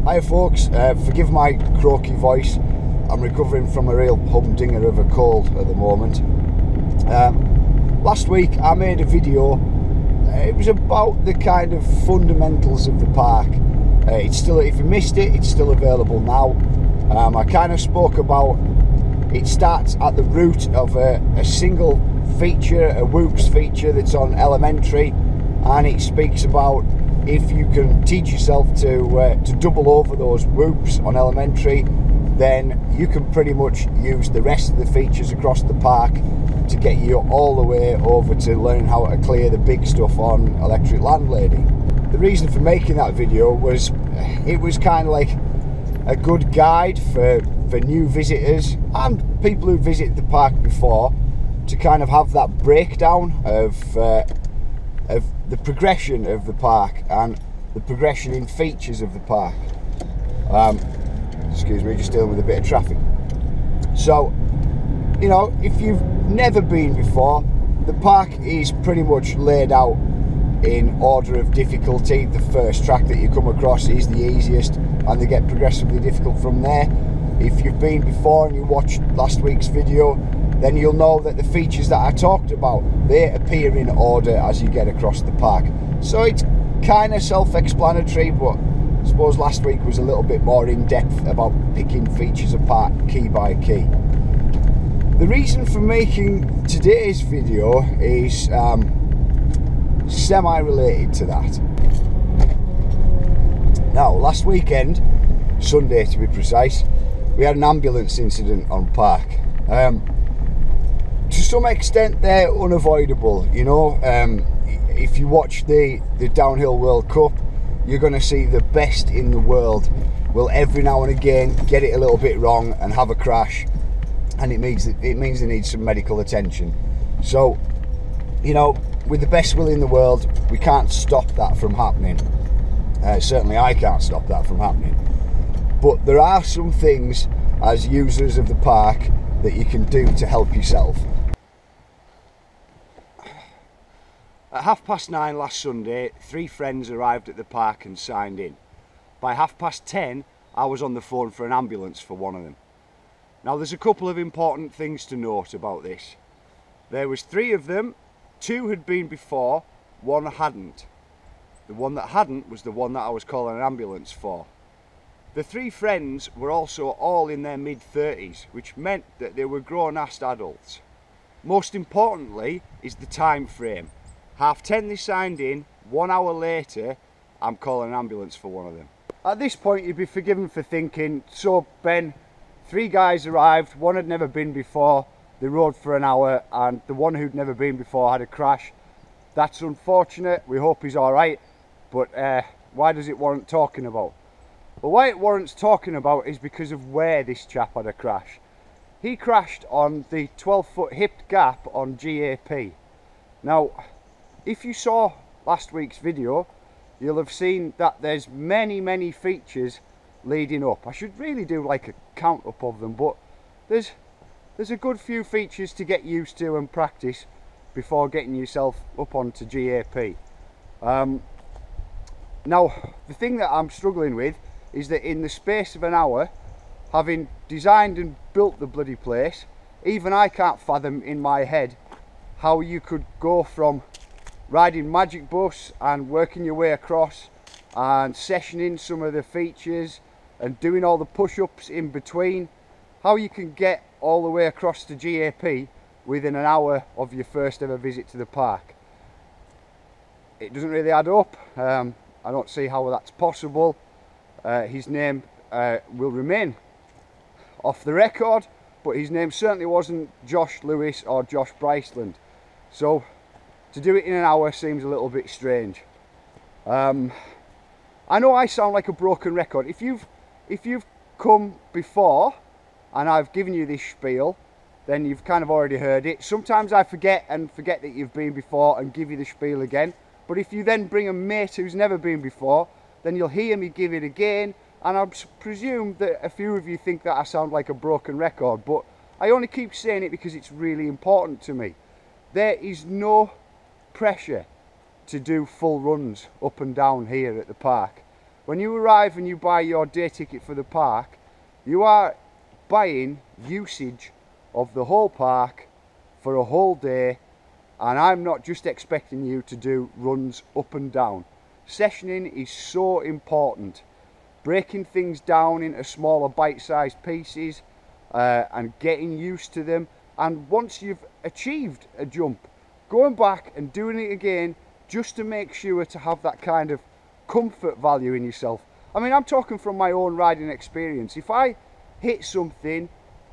Hi folks, forgive my croaky voice. I'm recovering from a real humdinger of a cold at the moment. Last week I made a video. It was about the kind of fundamentals of the park. It's still, if you missed it, it's still available now. I kind of spoke about it starts at the root of a single feature, a whoops feature that's on elementary, and it speaks about if you can teach yourself to double over those whoops on elementary, then you can pretty much use the rest of the features across the park to get you all the way over to learning how to clear the big stuff on Electric Landlady. The reason for making that video was it was kind of like a good guide for new visitors and people who visited the park before to kind of have that breakdown of the progression of the park and the progression in features of the park. Excuse me, just dealing with a bit of traffic. So, you know, if you've never been before, the park is pretty much laid out in order of difficulty. The first track that you come across is the easiest, and they get progressively difficult from there. If you've been before and you watched last week's video, then you'll know that the features that I talked about, they appear in order as you get across the park. So it's kind of self-explanatory, but I suppose last week was a little bit more in-depth about picking features apart key by key. The reason for making today's video is semi-related to that. Now, last weekend, Sunday to be precise, we had an ambulance incident on park. To some extent they're unavoidable, you know. If you watch the Downhill World Cup, you're going to see the best in the world will every now and again get it a little bit wrong and have a crash, and it means they need some medical attention. So, you know, with the best will in the world, we can't stop that from happening. Certainly I can't stop that from happening. But there are some things as users of the park that you can do to help yourself. At 9:30 last Sunday, 3 friends arrived at the park and signed in. By 10:30, I was on the phone for an ambulance for one of them. Now, there's a couple of important things to note about this. There was 3 of them, 2 had been before, 1 hadn't. The one that hadn't was the one that I was calling an ambulance for. The 3 friends were also all in their mid-30s, which meant that they were grown-ass adults. Most importantly is the time frame. 10:30 they signed in, 1 hour later I'm calling an ambulance for one of them. At this point you'd be forgiven for thinking, so Ben, 3 guys arrived, 1 had never been before, they rode for an hour, and the one who'd never been before had a crash. That's unfortunate, we hope he's alright, but why does it warrant talking about? Well, why it warrants talking about is because of where this chap had a crash. He crashed on the 12-foot hipped gap on GAP. Now, if you saw last week's video, you'll have seen that there's many features leading up. I should really do like a count up of them, but there's a good few features to get used to and practice before getting yourself up onto GAP. Now, the thing that I'm struggling with is that in the space of an hour, having designed and built the bloody place, even I can't fathom in my head how you could go from riding Magic Bus and working your way across and sessioning some of the features and doing all the push-ups in between, how you can get all the way across to GAP within an hour of your first ever visit to the park. It doesn't really add up. I don't see how that's possible. His name will remain off the record, but his name certainly wasn't Josh Lewis or Josh Bryceland. So to do it in an hour seems a little bit strange. I know I sound like a broken record. If you've come before and I've given you this spiel, then you've kind of already heard it. Sometimes I forget that you've been before and give you the spiel again. But if you then bring a mate who's never been before, then you'll hear me give it again, and I presume that a few of you think that I sound like a broken record, but I only keep saying it because it's really important to me. There is no pressure to do full runs up and down here at the park. When you arrive and you buy your day ticket for the park, you are buying usage of the whole park for a whole day, and I'm not just expecting you to do runs up and down. Sessioning is so important. Breaking things down into smaller bite-sized pieces and getting used to them, and once you've achieved a jump, going back and doing it again just to make sure to have that kind of comfort value in yourself. I mean, I'm talking from my own riding experience. If I hit something,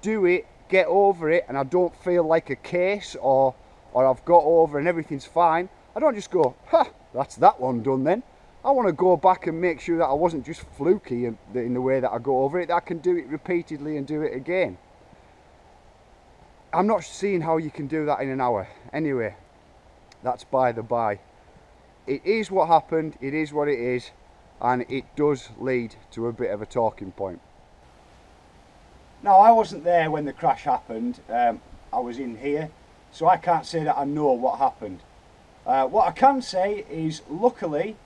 do it, get over it, and I don't feel like a case, or I've got over and everything's fine, I don't just go, ha, that's that one done then. I want to go back and make sure that I wasn't just fluky in the way that I go over it, that I can do it repeatedly and do it again. I'm not seeing how you can do that in an hour. Anyway, that's by the by. It is what happened, it is what it is, and it does lead to a bit of a talking point. Now, I wasn't there when the crash happened. I was in here, so I can't say that I know what happened. What I can say is, luckily,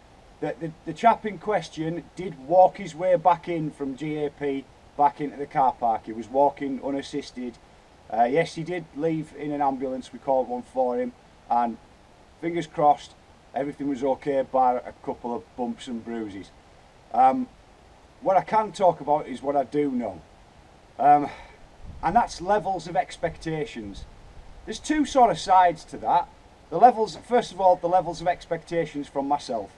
that the chap in question did walk his way back in from GAP back into the car park. He was walking unassisted. Yes, he did leave in an ambulance. We called one for him, and fingers crossed everything was okay bar a couple of bumps and bruises. What I can talk about is what I do know, and that's levels of expectations. There's two sort of sides to that. The levels, first of all, the levels of expectations from myself.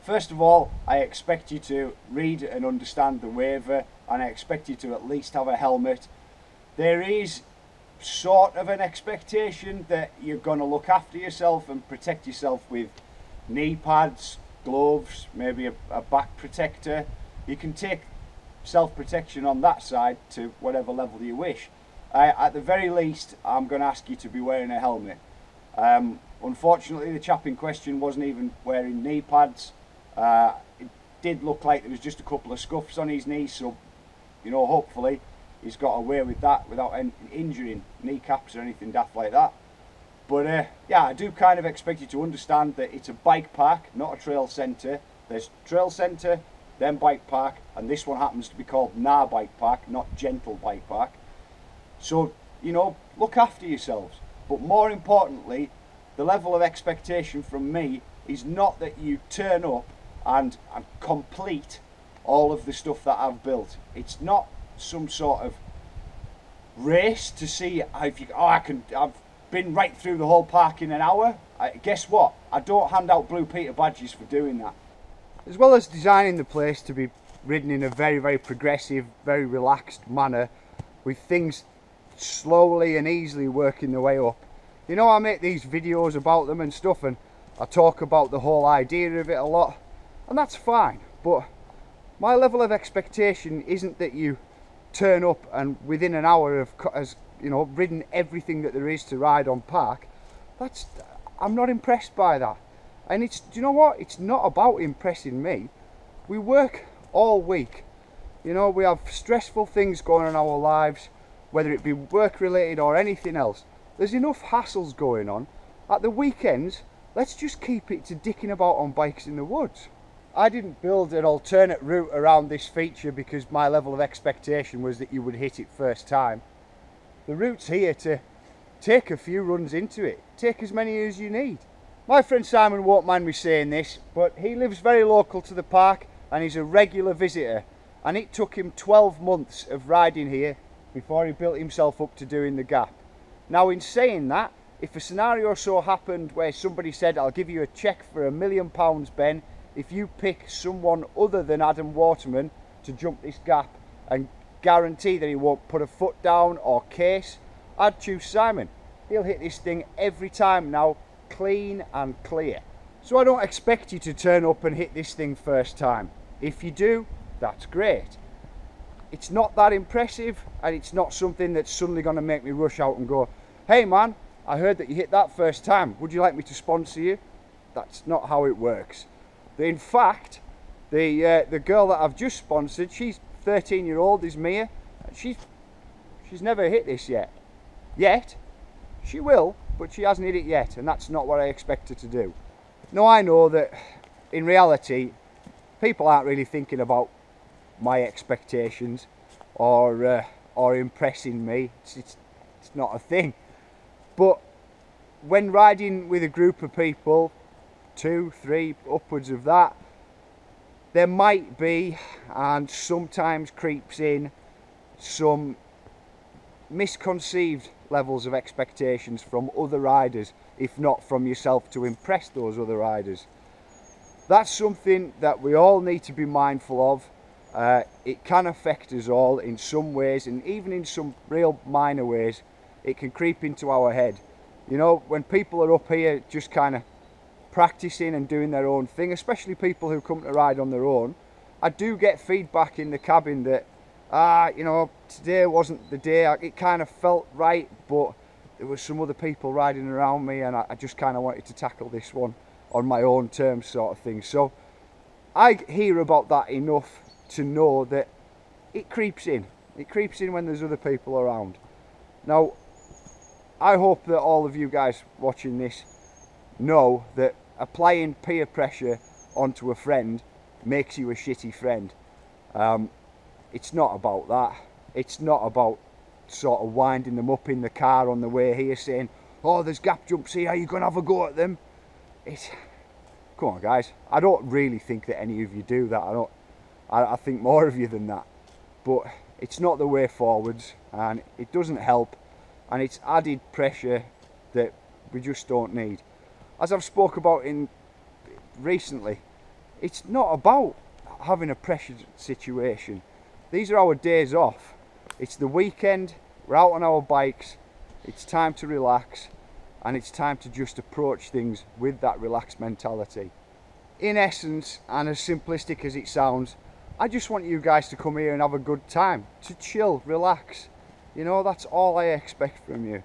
First of all, I expect you to read and understand the waiver, and I expect you to at least have a helmet. There is sort of an expectation that you're going to look after yourself and protect yourself with knee pads, gloves, maybe a back protector. You can take self-protection on that side to whatever level you wish. At the very least, I'm going to ask you to be wearing a helmet. Unfortunately, the chap in question wasn't even wearing knee pads. It did look like there was just a couple of scuffs on his knees, so, you know, hopefully he's got away with that without injuring kneecaps or anything daft like that. But yeah, I do kind of expect you to understand that it's a bike park, not a trail centre. There's trail centre, then bike park, and this one happens to be called GNAR Bike Park, not Gentle Bike Park. So, you know, look after yourselves. But more importantly, the level of expectation from me is not that you turn up and complete all of the stuff that I've built. It's not some sort of race to see if you, I've been right through the whole park in an hour. Guess what? I don't hand out Blue Peter badges for doing that. As well as designing the place to be ridden in a very, very progressive, very relaxed manner, with things slowly and easily working their way up. You know, I make these videos about them and stuff, and I talk about the whole idea of it a lot, and that's fine, but my level of expectation isn't that you turn up and within an hour of, as you know, ridden everything that there is to ride on park. I'm not impressed by that. And do you know what? It's not about impressing me. We work all week. You know, we have stressful things going on in our lives, whether it be work related or anything else. There's enough hassles going on. At the weekends, let's just keep it to dicking about on bikes in the woods. I didn't build an alternate route around this feature because my level of expectation was that you would hit it first time. The route's here to take a few runs into it. Take as many as you need. My friend Simon won't mind me saying this, but he lives very local to the park and he's a regular visitor, and it took him 12 months of riding here before he built himself up to doing the gap. Now, in saying that, if a scenario so happened where somebody said, I'll give you a cheque for £1 million, Ben, if you pick someone other than Adam Waterman to jump this gap and guarantee that he won't put a foot down or case, I'd choose Simon. He'll hit this thing every time now, clean and clear. So I don't expect you to turn up and hit this thing first time. If you do, that's great. It's not that impressive, and it's not something that's suddenly going to make me rush out and go, hey man, I heard that you hit that first time, would you like me to sponsor you? That's not how it works. In fact, the girl that I've just sponsored, she's 13-year-old, is Mia. She's never hit this yet. She will, but she hasn't hit it yet, and that's not what I expect her to do. Now, I know that in reality people aren't really thinking about my expectations or impressing me. It's not a thing. But when riding with a group of people, 2, 3, upwards of that, there might be, and sometimes creeps in, some misconceived levels of expectations from other riders, if not from yourself, to impress those other riders. That's something that we all need to be mindful of. It can affect us all in some ways, and even in some real minor ways it can creep into our head. You know, when people are up here just kind of practicing and doing their own thing, especially people who come to ride on their own, I do get feedback in the cabin that you know, today wasn't the day. It kind of felt right, but there was some other people riding around me, and I just kind of wanted to tackle this one on my own terms, sort of thing. So I hear about that enough to know that it creeps in. It creeps in when there's other people around. Now, I hope that all of you guys watching this know that applying peer pressure onto a friend makes you a shitty friend. It's not about that. It's not about sort of winding them up in the car on the way here saying, oh, there's gap jumps here, are you going to have a go at them? Come on guys, I don't really think that any of you do that. I think more of you than that. But it's not the way forwards, and it doesn't help, and it's added pressure that we just don't need. As I've spoke about recently, it's not about having a pressured situation. These are our days off. It's the weekend, we're out on our bikes, it's time to relax, and it's time to just approach things with that relaxed mentality. In essence, and as simplistic as it sounds, I just want you guys to come here and have a good time, to chill, relax. You know, that's all I expect from you.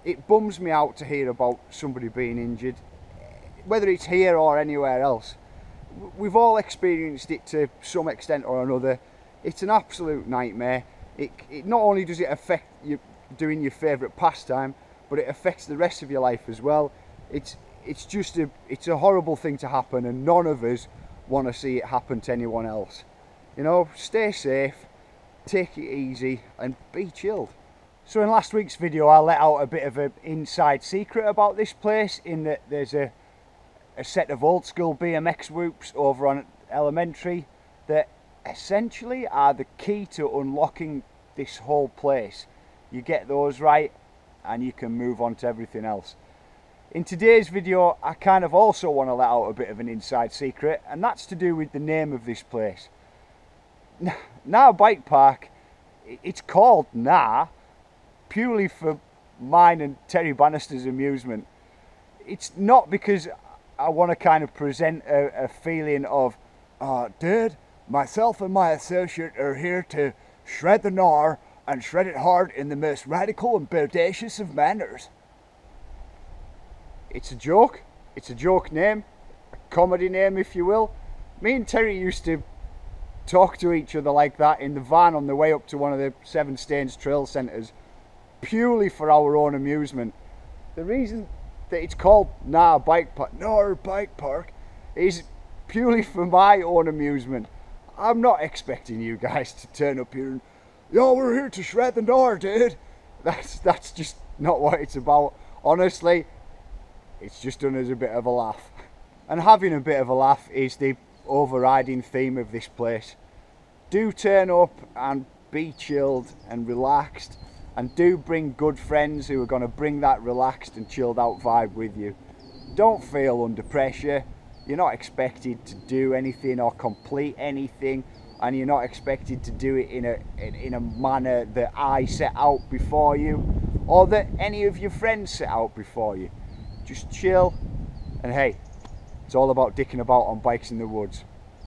It bums me out to hear about somebody being injured, whether it's here or anywhere else. We've all experienced it to some extent or another. It's an absolute nightmare. It not only does it affect you doing your favourite pastime, but it affects the rest of your life as well. It's a horrible thing to happen, and none of us want to see it happen to anyone else. You know, stay safe, take it easy, and be chilled. So in last week's video I let out a bit of an inside secret about this place, in that there's a set of old school BMX whoops over on Elementary that essentially are the key to unlocking this whole place. You get those right and you can move on to everything else. In today's video I kind of also want to let out a bit of an inside secret, and that's to do with the name of this place. GNAR Bike Park, it's called GNAR purely for mine and Terry Bannister's amusement. It's not because I want to kind of present a feeling of, dude, myself and my associate are here to shred the GNAR and shred it hard in the most radical and bodacious of manners. It's a joke. It's a joke name, a comedy name if you will. Me and Terry used to talk to each other like that in the van on the way up to one of the Seven Stains trail centres, purely for our own amusement. The reason that it's called GNAR Bike Park is purely for my own amusement. I'm not expecting you guys to turn up here and, yo, we're here to shred the GNAR, dude. That's just not what it's about. Honestly, it's just done as a bit of a laugh. And having a bit of a laugh is the overriding theme of this place. Do turn up and be chilled and relaxed, and do bring good friends who are going to bring that relaxed and chilled out vibe with you. Don't feel under pressure. You're not expected to do anything or complete anything, and you're not expected to do it in a manner that I set out before you, or that any of your friends set out before you. Just chill, and hey, it's all about dicking about on bikes in the woods.